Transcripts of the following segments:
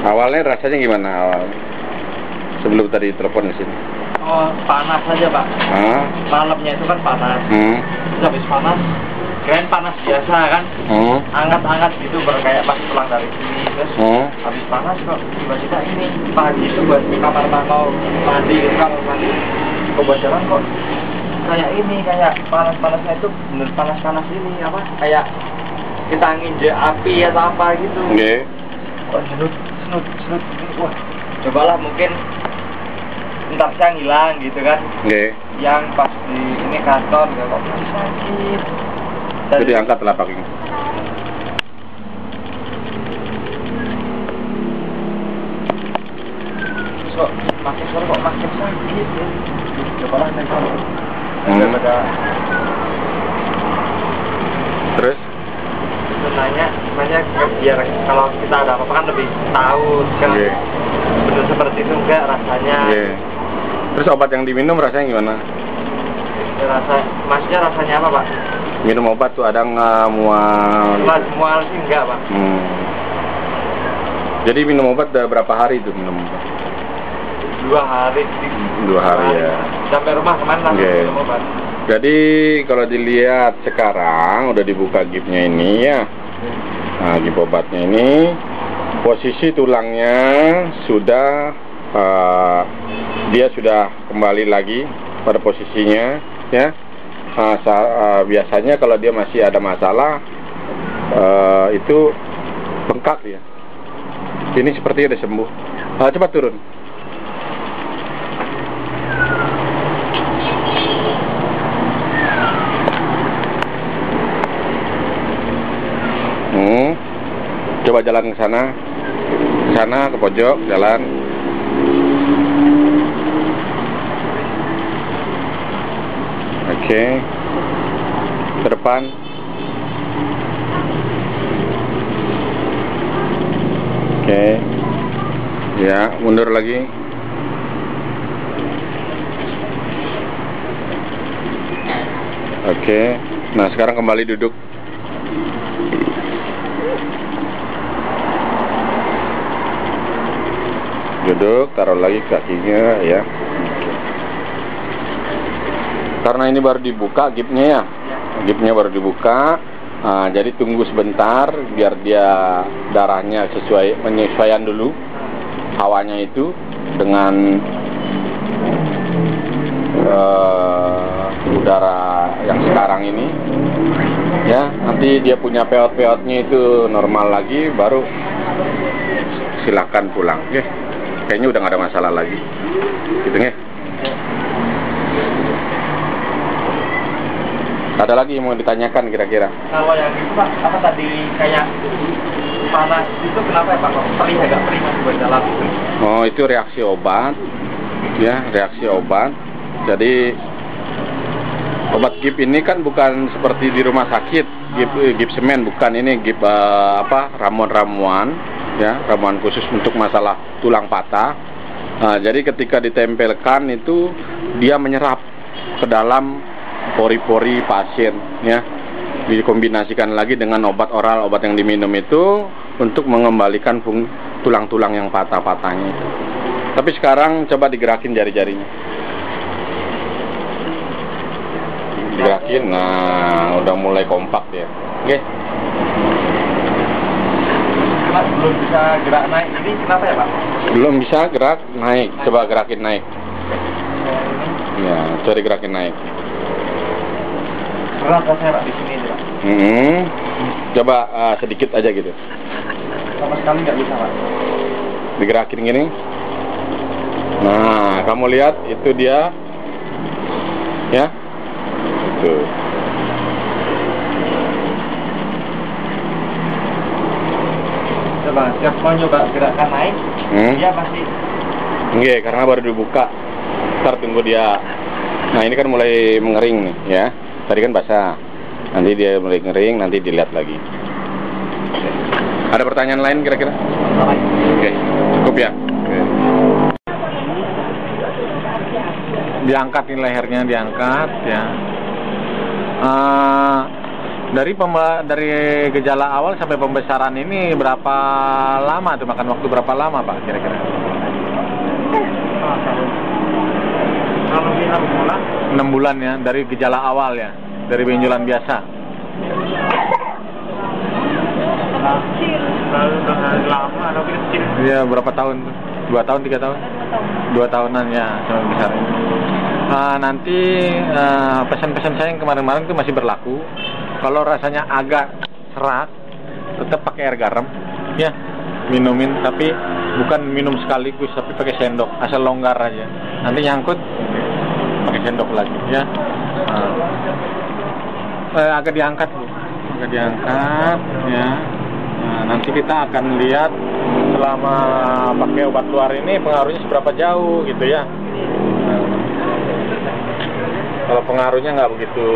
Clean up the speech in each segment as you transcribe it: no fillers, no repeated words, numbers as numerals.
Awalnya rasanya gimana awal? Sebelum tadi telepon di sini. Oh, panas aja Pak. Malamnya itu kan panas. Terus habis panas, kirain panas biasa kan? Hangat-hangat gitu, kayak pas pulang dari sini. Terus habis panas kok tiba-tiba ini pagi itu buat kamar mau mandi, kamar mandi kebetulan kok kayak ini, kayak panas-panasnya itu bener panas-panas ini apa? Kayak kita nginjek api atau apa gitu. Kok senut. Wah, cobalah mungkin ntar siang hilang gitu kan. Yang pas di ini kantor kok masih sakit. Jadi angkat telapak ini. So, makin sore kok makin sakit ya. Cobalah telepon. Terus? Nanya biar kalau kita ada apa-apa kan lebih tahu kan. Benar seperti itu enggak rasanya. Terus obat yang diminum rasanya gimana? Maksudnya rasanya apa Pak? Minum obat tuh ada nggak mual? Mual sih enggak Pak. Jadi minum obat udah berapa hari tuh minum obat? 2 hari. 2 hari ya. Sampai rumah kemana minum obat? Jadi kalau dilihat sekarang udah dibuka gipnya ini ya. Nah, gip obatnya ini posisi tulangnya sudah dia sudah kembali lagi pada posisinya ya. Biasanya kalau dia masih ada masalah itu bengkak ya. Ini sepertinya udah sembuh. Coba turun. Coba jalan ke sana ke pojok, jalan. Oke. Ke depan. Oke. Ya, mundur lagi. Oke. Nah, sekarang kembali duduk. Duduk, taruh lagi kakinya ya. Karena ini baru dibuka gipnya ya. Gipnya baru dibuka. Jadi tunggu sebentar biar dia darahnya menyesuaikan dulu hawanya itu dengan udara yang sekarang ini. Ya, nanti dia punya peot-peotnya itu normal lagi, baru silakan pulang. Kayaknya udah nggak ada masalah lagi, gitu ya. Ada lagi yang mau ditanyakan kira-kira? Kalau yang itu Pak, apa tadi kayak panas itu kenapa ya Pak? Kok perih, agak perih masih berjalan? Oh, itu reaksi obat, ya, reaksi obat. Jadi obat gip ini kan bukan seperti di rumah sakit, gip semen, bukan. Ini gip ramuan-ramuan, ya, ramuan khusus untuk masalah tulang patah. Jadi ketika ditempelkan itu dia menyerap ke dalam pori-pori pasien, ya, dikombinasikan lagi dengan obat oral, obat yang diminum itu untuk mengembalikan tulang-tulang yang patah-patahnya itu. Tapi sekarang coba digerakin jari-jarinya, digerakin. Nah, udah mulai kompak dia. Oke. Belum bisa gerak naik ini kenapa ya Pak? Belum bisa gerak naik, coba gerakin naik. Ya, coba digerakin naik. Berat rasanya Pak di sini Pak. Coba sedikit aja gitu. Sama sekali nggak bisa Pak. Digerakin gini. Nah, kamu lihat itu dia, ya. Tuh. Coba, siap mau nyoba gerakan naik, dia pasti. Enggak, karena baru dibuka. Ntar tunggu dia. Nah, ini kan mulai mengering nih, ya. Tadi kan basah. Nanti dia mulai ngering, nanti dilihat lagi. Ada pertanyaan lain kira-kira? Oke, cukup ya. Diangkat nih lehernya, diangkat ya. Dari gejala awal sampai pembesaran ini berapa lama tuh, makan waktu berapa lama Pak kira-kira? Kalau 6 bulan. 6 bulan ya, dari gejala awal ya, dari benjolan biasa. Lama atau kecil? Iya, berapa tahun? 2 tahun, 3 tahun? 2 tahunan ya, sampai besar. Nanti pesan-pesan saya yang kemarin-kemarin itu masih berlaku. Kalau rasanya agak serak, tetap pakai air garam, ya, minumin. Tapi bukan minum sekaligus, tapi pakai sendok, asal longgar aja. Nanti nyangkut, pakai sendok lagi, ya. Agak diangkat, Bu. Agak diangkat, ya. Nanti kita akan lihat selama pakai obat luar ini pengaruhnya seberapa jauh, gitu ya. Kalau pengaruhnya nggak begitu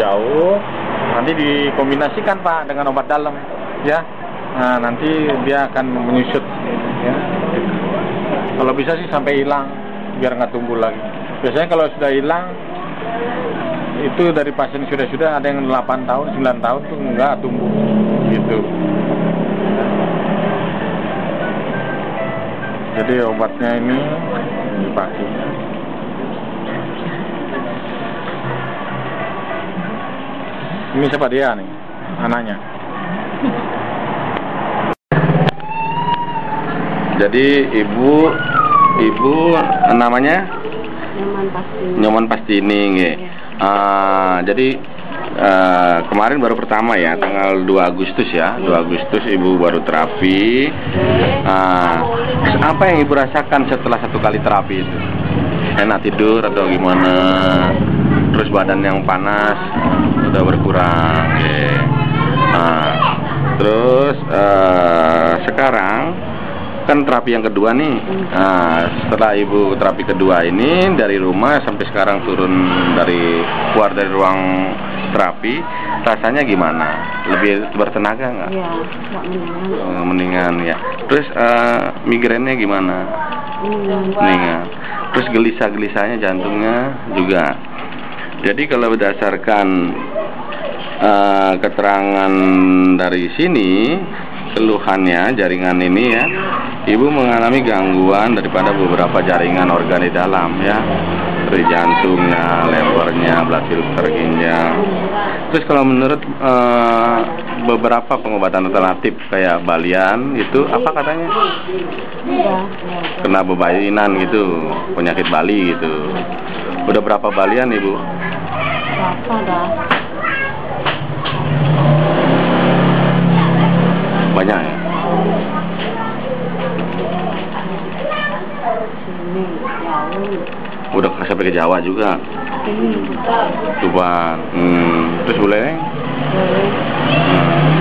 jauh, nanti dikombinasikan Pak dengan obat dalam, ya. Nanti dia akan menyusut, ya. Kalau bisa sih sampai hilang, biar nggak tumbuh lagi. Biasanya kalau sudah hilang, itu dari pasien sudah ada yang 8 tahun, 9 tahun tuh nggak tumbuh, gitu. Jadi obatnya ini dipakai. Ini siapa dia nih? Anaknya. Jadi ibu namanya Nyoman Pastini nggih. Jadi kemarin baru pertama ya, tanggal 2 Agustus ya. 2 Agustus ibu baru terapi. Terus apa yang ibu rasakan setelah 1 kali terapi itu? Enak tidur atau gimana? Terus badan yang panas sudah berkurang, terus sekarang kan terapi yang kedua nih. Setelah ibu terapi kedua ini dari rumah sampai sekarang keluar dari ruang terapi, rasanya gimana? Lebih bertenaga nggak? Iya, nggak mendingan ya. Terus migrennya gimana? Mendingan. Terus gelisah-gelisahnya jantungnya juga. Jadi kalau berdasarkan keterangan dari sini, keluhannya jaringan ini ya, ibu mengalami gangguan daripada beberapa jaringan organ di dalam ya, dari jantungnya, levernya, blood filter, ginjal. Terus kalau menurut beberapa pengobatan alternatif kayak balian itu apa katanya? Kena bebainan gitu, penyakit Bali gitu. Udah berapa balian ibu? Berapa dah? Banyak ya? Sini, jauh. Udah sampai ke Jawa juga? Tuban. Terus Buleleng?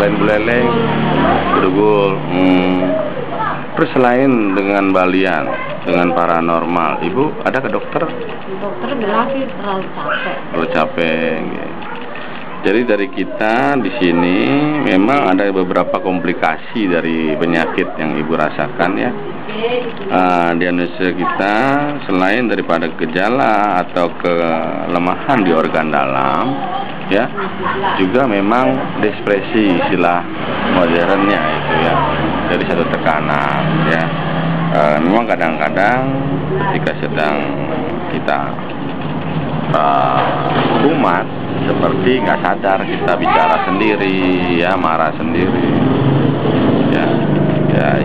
Selain Buleleng? Bedugul. Terus selain dengan balian, dengan paranormal, ibu ada ke dokter? Dokter bilang sih terlalu capek. Terlalu capek. Jadi dari kita di sini memang ada beberapa komplikasi dari penyakit yang ibu rasakan ya. Diagnosa kita selain daripada gejala atau kelemahan di organ dalam, ya, juga memang depresi istilah modernnya itu ya. Dari satu tekanan ya. Memang kadang-kadang ketika sedang kita kumat, seperti nggak sadar kita bicara sendiri ya, marah sendiri ya.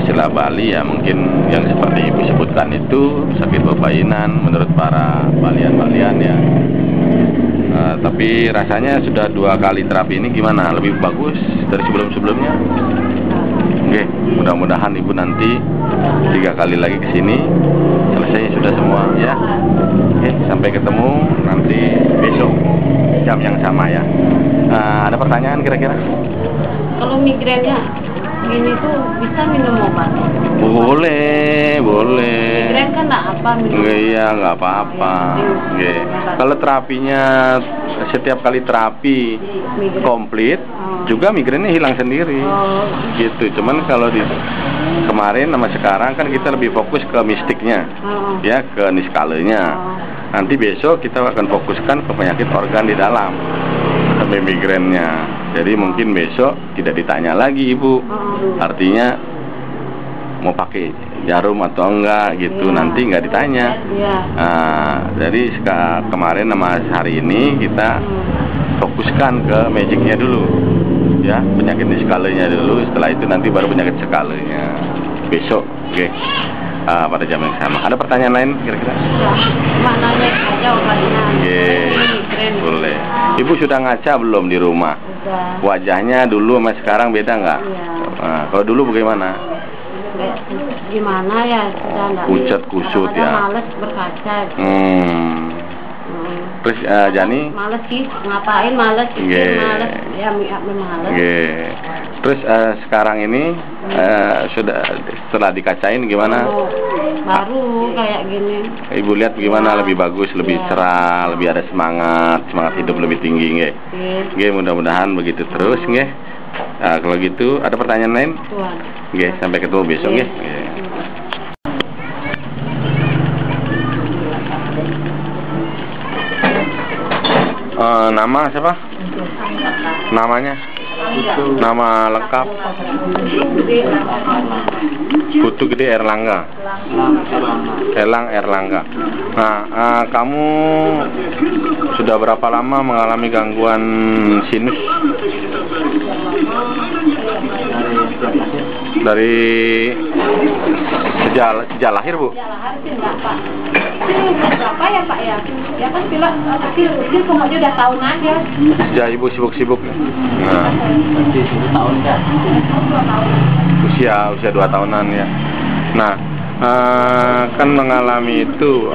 Istilah Bali ya mungkin yang seperti ibu sebutkan itu sakit bebainan menurut para balian-balian ya. Tapi rasanya sudah 2 kali terapi ini gimana? Lebih bagus dari sebelum-sebelumnya? Oke, mudah-mudahan ibu nanti 3 kali lagi ke sini selesai sudah semua ya. Oke, sampai ketemu nanti besok jam yang sama ya. Ada pertanyaan kira-kira? Kalau migrennya gini tuh bisa minum obat? Boleh. Migren kan nggak apa minum? Iya, nggak apa-apa. Kalau terapinya setiap kali terapi komplit, juga migrennya hilang sendiri. Gitu. Cuman kalau di kemarin sama sekarang kan kita lebih fokus ke mistiknya, ya, ke niskalenya. Nanti besok kita akan fokuskan ke penyakit organ di dalam sampai migrennya. Jadi mungkin besok tidak ditanya lagi ibu. Artinya mau pakai jarum atau enggak gitu, nanti nggak ditanya. Nah, jadi kemarin sama hari ini kita fokuskan ke magicnya dulu, ya, penyakit skalanya dulu. Setelah itu nanti baru penyakit skalanya besok, oke? Pada jam yang sama. Ada pertanyaan lain kira-kira? Maknanya aja obatnya. Boleh. Ibu sudah ngaca belum di rumah? Sudah. Wajahnya dulu sama sekarang beda nggak? Nah, kalau dulu bagaimana? Gimana ya? Sudah enggak. Pucat kusut ya. Males berkaca. Terus Jani? Males sih, ngapain males? Males. Ya males. Terus sekarang ini sudah setelah dikacain gimana? Baru kayak gini. Ibu lihat gimana? Lebih bagus, lebih cerah, lebih ada semangat hidup lebih tinggi, nggih. Nggih, mudah-mudahan begitu terus, nggih. Nah, kalau gitu ada pertanyaan lain? Nggih, sampai ketemu besok, nggih. Nama siapa? Namanya? Nama lengkap? Putu Gede Erlangga. Elang Erlangga. Nah, kamu sudah berapa lama mengalami gangguan sinus? Dari sejak lahir, Bu? Sejak lahir sih enggak, Pak. Berapa ya, Pak ya? Ya kan pilek kecil pokoknya udah tahunan ya. Sejak Ibu sibuk-sibuk. Nah, tahun kan? usia 2 tahunan ya. Nah, kan mengalami itu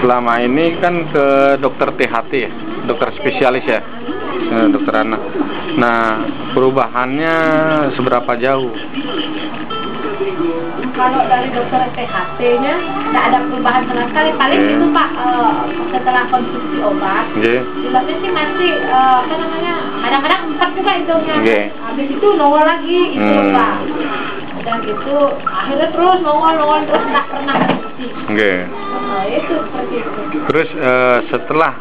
selama ini kan ke dokter THT ya, dokter spesialis ya, dokter anak. Nah, perubahannya seberapa jauh? Kalau dari dokter THT-nya nggak ada perubahan sama sekali. Paling itu Pak, setelah konsumsi obat, jelasnya sih masih apa namanya, kadang-kadang 4 juga hidungnya. Habis itu nongol lagi itu Pak. Dan itu akhirnya terus nongol terus nggak pernah berhenti. Itu seperti itu. Terus setelah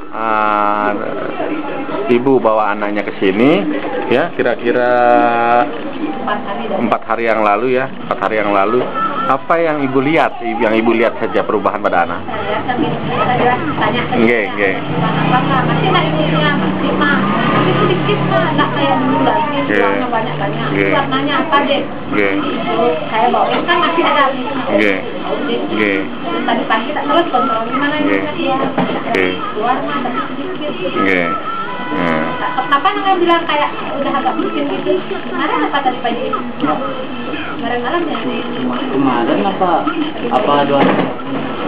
ibu bawa anaknya ke sini, ya kira-kira 4 hari yang lalu ya, 4 hari yang lalu, apa yang ibu lihat? Yang ibu lihat saja perubahan pada anak? Masih nggak ibunya, masih mah, tapi sedikit mah, nggak kayak dulu lagi, uangnya banyak-banyak. Warnanya apa deh? Saya bawain kan masih ada. Tadi pagi tak terus kontrol gimana ya? Keluar mah tapi sedikit. Apa namanya bilang kayak udah agak pusing gitu? Kemarin apa tadi pagi? Malam ya? Kemarin apa doang?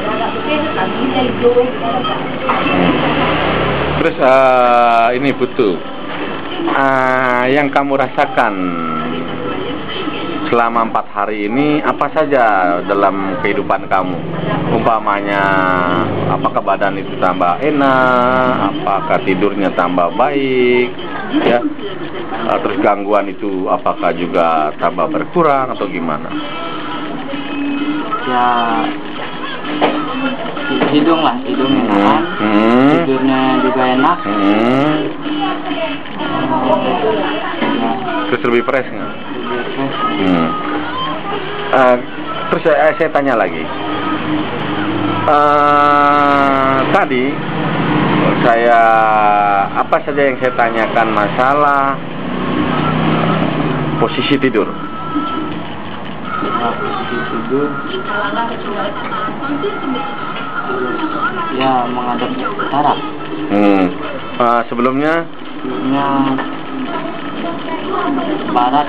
Agak pusing, kakinya hidung. Terus ini Putu, yang kamu rasakan selama 4 hari ini apa saja dalam kehidupan kamu? Umpamanya, apakah badan itu tambah enak, apakah tidurnya tambah baik, ya? Terus gangguan itu apakah juga tambah berkurang atau gimana? Ya, hidungnya enak, tidurnya juga enak. Terus lebih fresh nggak? Terus saya tanya lagi. Tadi apa saja yang saya tanyakan masalah posisi tidur. Ya, menghadap ke utara. Sebelumnya barat.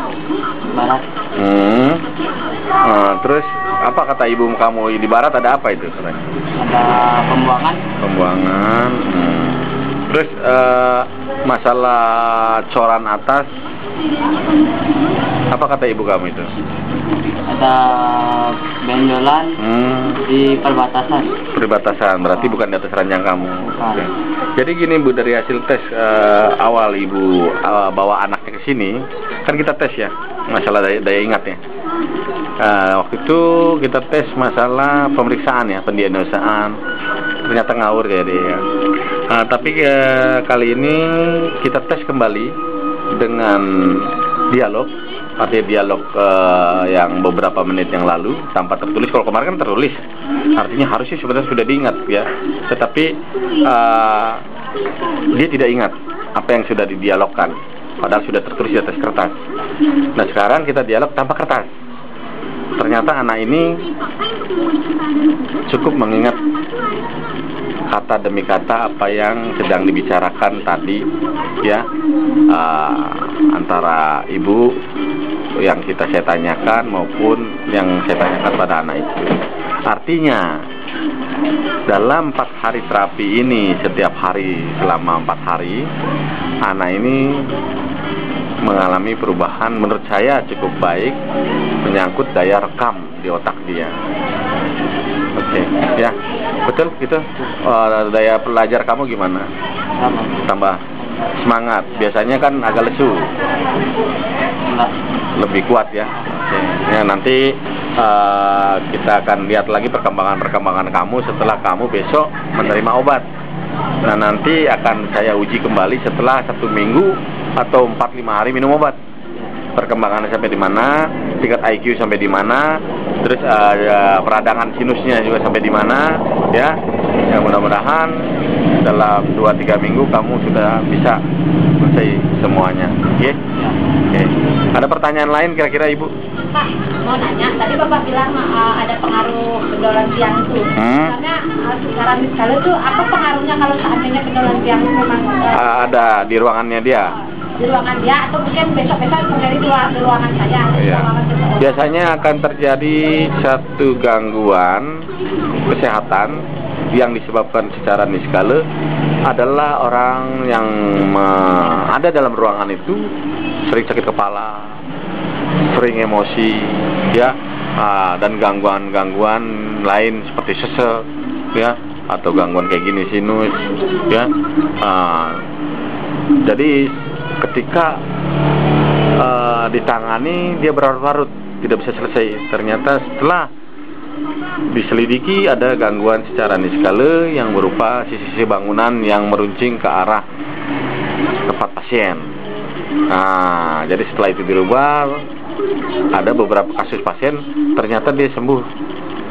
Terus apa kata ibu kamu di barat, ada apa itu? Ada pembuangan. Terus masalah coran atas, apa kata ibu kamu itu? Ada benjolan di perbatasan. Berarti bukan di atas ranjang kamu. Okay. Jadi gini Bu, dari hasil tes awal ibu bawa anaknya ke sini, kan kita tes ya masalah daya ingat ya. Waktu itu kita tes masalah pemeriksaan ya, pendiagnosaan, ternyata ngawur kayak dia. Tapi kali ini kita tes kembali dengan dialog, artinya dialog yang beberapa menit yang lalu tanpa tertulis. Kalau kemarin kan tertulis, artinya harusnya sebenarnya sudah diingat ya. Tetapi dia tidak ingat apa yang sudah didialogkan, padahal sudah tertulis di atas kertas. Nah sekarang kita dialog tanpa kertas. Ternyata anak ini cukup mengingat kata demi kata apa yang sedang dibicarakan tadi ya, antara ibu yang saya tanyakan maupun yang saya tanyakan pada anak itu. Artinya dalam 4 hari terapi ini, setiap hari selama 4 hari, anak ini mengalami perubahan menurut saya cukup baik menyangkut daya rekam di otak dia. Oke, ya betul gitu. Daya belajar kamu gimana? Tambah semangat. Biasanya kan agak lesu, lebih kuat ya. Oke. Ya nanti kita akan lihat lagi perkembangan kamu setelah kamu besok menerima obat. Nah nanti akan saya uji kembali setelah 1 minggu atau 4-5 hari minum obat. Perkembangannya sampai di mana, tingkat IQ sampai di mana, terus peradangan sinusnya juga sampai di mana, ya. Ya mudah-mudahan dalam 2-3 minggu kamu sudah bisa selesai semuanya. Oke? Oke. Ada pertanyaan lain kira-kira Ibu? Pak, mau nanya, tadi Bapak bilang ada pengaruh pendolan tiang itu. Karena secara misalnya itu apa pengaruhnya kalau seandainya pendolan tiang itu memang ada di ruangannya dia? Di ruangan dia atau mungkin besok-besok terjadi di ruangan saya. Iya. Biasanya akan terjadi satu gangguan kesehatan yang disebabkan secara niskala adalah orang yang ada dalam ruangan itu sering sakit kepala, sering emosi, ya, dan gangguan-gangguan lain seperti sesek, ya, atau gangguan kayak gini sinus, ya. Jadi ketika ditangani dia berlarut-larut, tidak bisa selesai. Ternyata setelah diselidiki ada gangguan secara niskala yang berupa sisi-sisi bangunan yang meruncing ke arah tempat pasien. Nah, jadi setelah itu dirubah, ada beberapa kasus pasien ternyata dia sembuh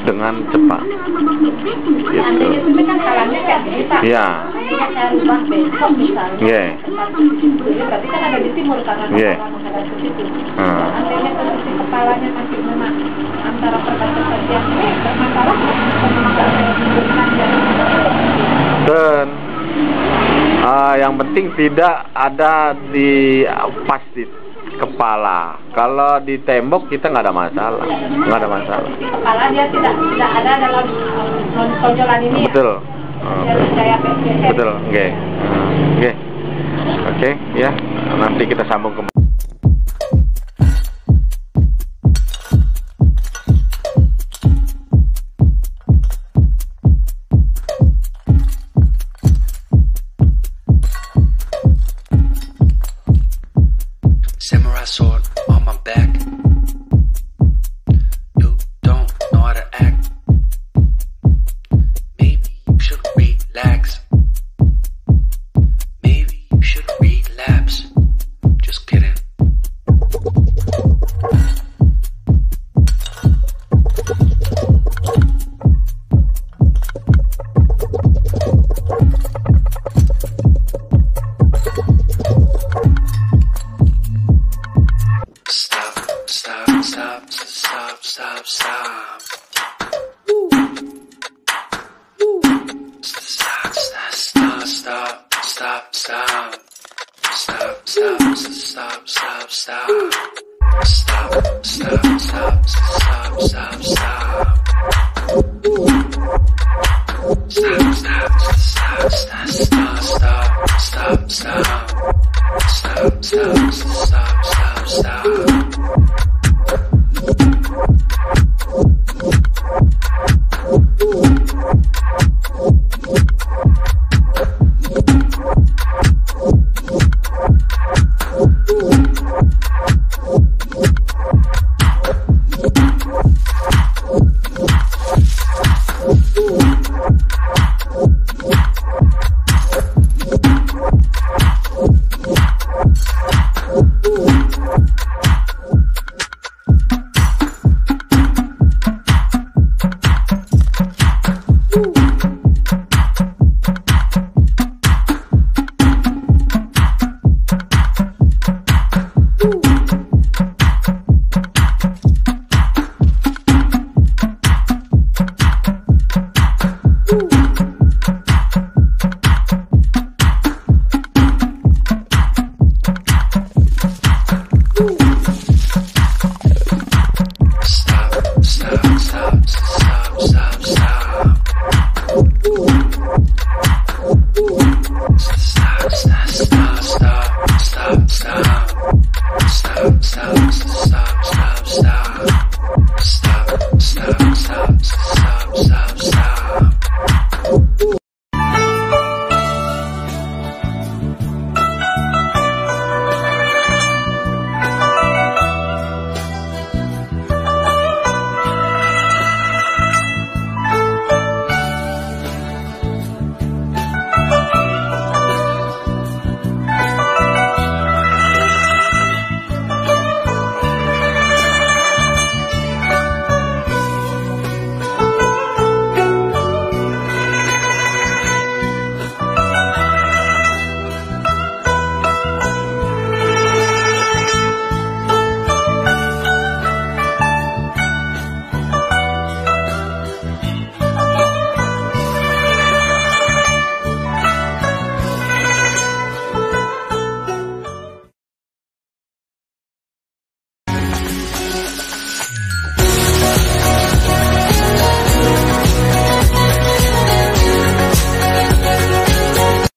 dengan cepat. Gitu. Kan salahnya kayak gini Pak. Iya. Saya rubah besok misalnya. Iya. Berarti kan ada di timur karena kepala menghadap ke situ. Andainya posisi kepalanya masih memang antara perbatasan yang bermasalah, dan yang penting tidak ada di pas di kepala. Kalau di tembok kita nggak ada masalah, nggak ada masalah. Di kepala dia tidak ada dalam tonjolan ini. Betul. Betul, oke. Oke, ya. Nanti kita sambung kembali. Samurai sword on my back. You don't know how to act. Maybe you should relax. Maybe you should relapse. Just kidding. Stop.